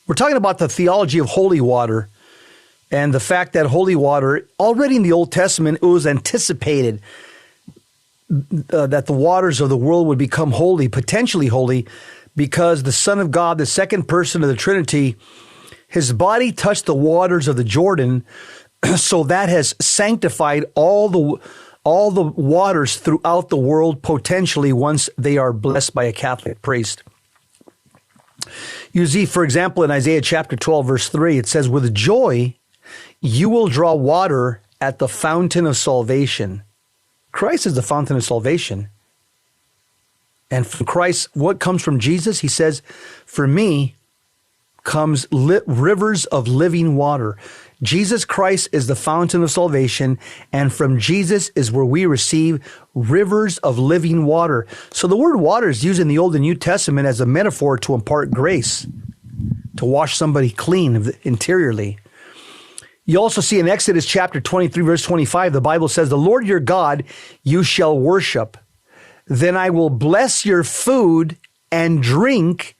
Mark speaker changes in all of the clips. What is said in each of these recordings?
Speaker 1: We're talking about the theology of holy water and the fact that holy water, already in the Old Testament, it was anticipated that the waters of the world would become holy, potentially holy, because the Son of God, the second person of the Trinity, his body touched the waters of the Jordan, so that has sanctified all the waters throughout the world potentially once they are blessed by a Catholic priest. You see, for example, in Isaiah chapter 12, verse 3, it says, "With joy you will draw water at the fountain of salvation." Christ is the fountain of salvation. And from Christ, what comes from Jesus? He says, "For me comes rivers of living water." Jesus Christ is the fountain of salvation, and from Jesus is where we receive rivers of living water. So the word water is used in the Old and New Testament as a metaphor to impart grace, to wash somebody clean interiorly. You also see in Exodus chapter 23, verse 25, the Bible says, "The Lord your God you shall worship. Then I will bless your food and drink,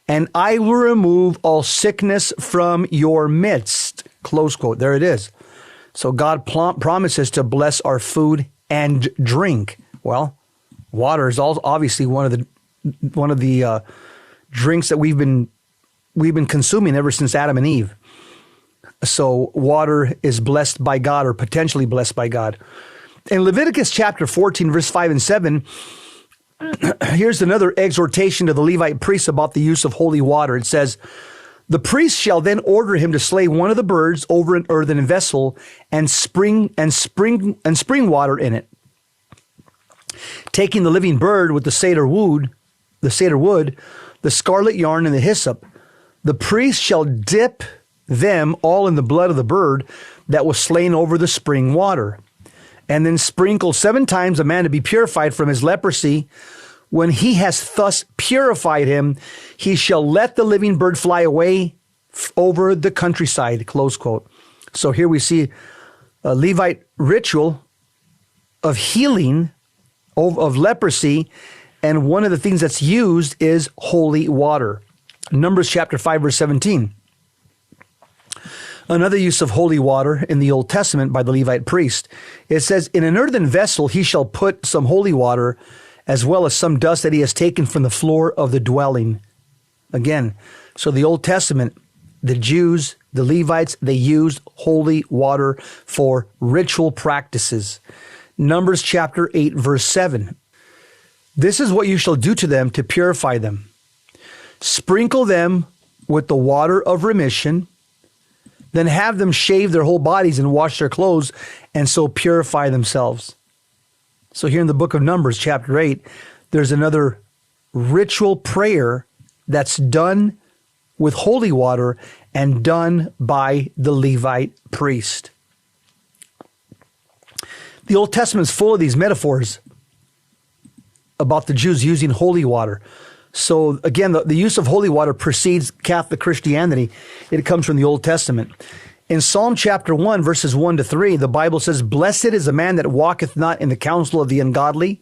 Speaker 1: and I will remove all sickness from your midst." Close quote. There it is. So God promises to bless our food and drink. Well, water is also obviously one of the drinks that we've been consuming ever since Adam and Eve. So water is blessed by God, or potentially blessed by God. In Leviticus chapter 14, verse 5 and 7, here's another exhortation to the Levite priests about the use of holy water. It says, "The priest shall then order him to slay one of the birds over an earthen vessel and spring water in it, taking the living bird with the cedar wood, the scarlet yarn, and the hyssop. The priest shall dip them all in the blood of the bird that was slain over the spring water, and then sprinkle 7 times a man to be purified from his leprosy. When he has thus purified him, he shall let the living bird fly away over the countryside." Close quote. So here we see a Levite ritual of healing of leprosy, and one of the things that's used is holy water. Numbers chapter 5, verse 17. Another use of holy water in the Old Testament by the Levite priest. It says, "In an earthen vessel he shall put some holy water, as well as some dust that he has taken from the floor of the dwelling." Again, so the Old Testament, the Jews, the Levites, they used holy water for ritual practices. Numbers chapter 8, verse 7. "This is what you shall do to them to purify them. Sprinkle them with the water of remission, then have them shave their whole bodies and wash their clothes, and so purify themselves." So here in the book of Numbers, chapter 8, there's another ritual prayer that's done with holy water and done by the Levite priest. The Old Testament is full of these metaphors about the Jews using holy water. So again, the use of holy water precedes Catholic Christianity. It comes from the Old Testament. In Psalm chapter 1, verses 1 to 3, the Bible says, "Blessed is the man that walketh not in the counsel of the ungodly,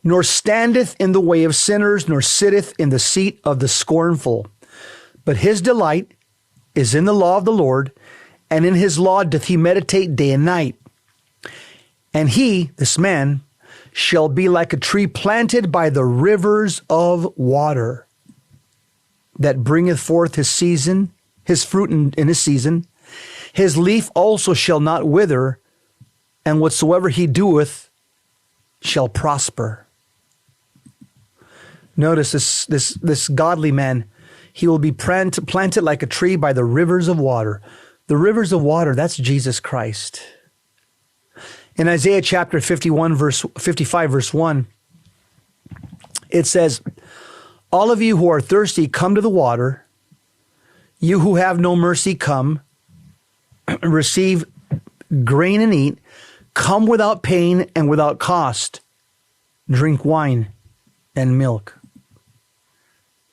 Speaker 1: nor standeth in the way of sinners, nor sitteth in the seat of the scornful. But his delight is in the law of the Lord, and in his law doth he meditate day and night. And he," this man, "shall be like a tree planted by the rivers of water, that bringeth forth his fruit in his season. His leaf also shall not wither, and whatsoever he doeth shall prosper." Notice this godly man, he will be planted like a tree by the rivers of water. The rivers of water, that's Jesus Christ. In Isaiah chapter 55, verse 1, it says, "All of you who are thirsty, come to the water. You who have no mercy, come. Receive grain and eat. Come without pain and without cost. Drink wine and milk."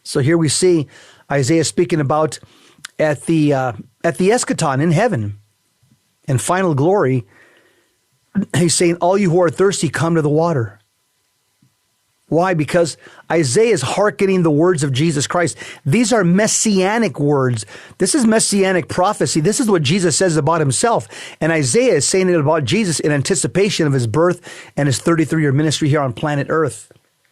Speaker 1: So here we see Isaiah speaking about at the eschaton in heaven and final glory. He's saying, all you who are thirsty, come to the water. Why? Because Isaiah is hearkening the words of Jesus Christ. These are messianic words. This is messianic prophecy. This is what Jesus says about himself. And Isaiah is saying it about Jesus in anticipation of his birth and his 33-year ministry here on planet Earth.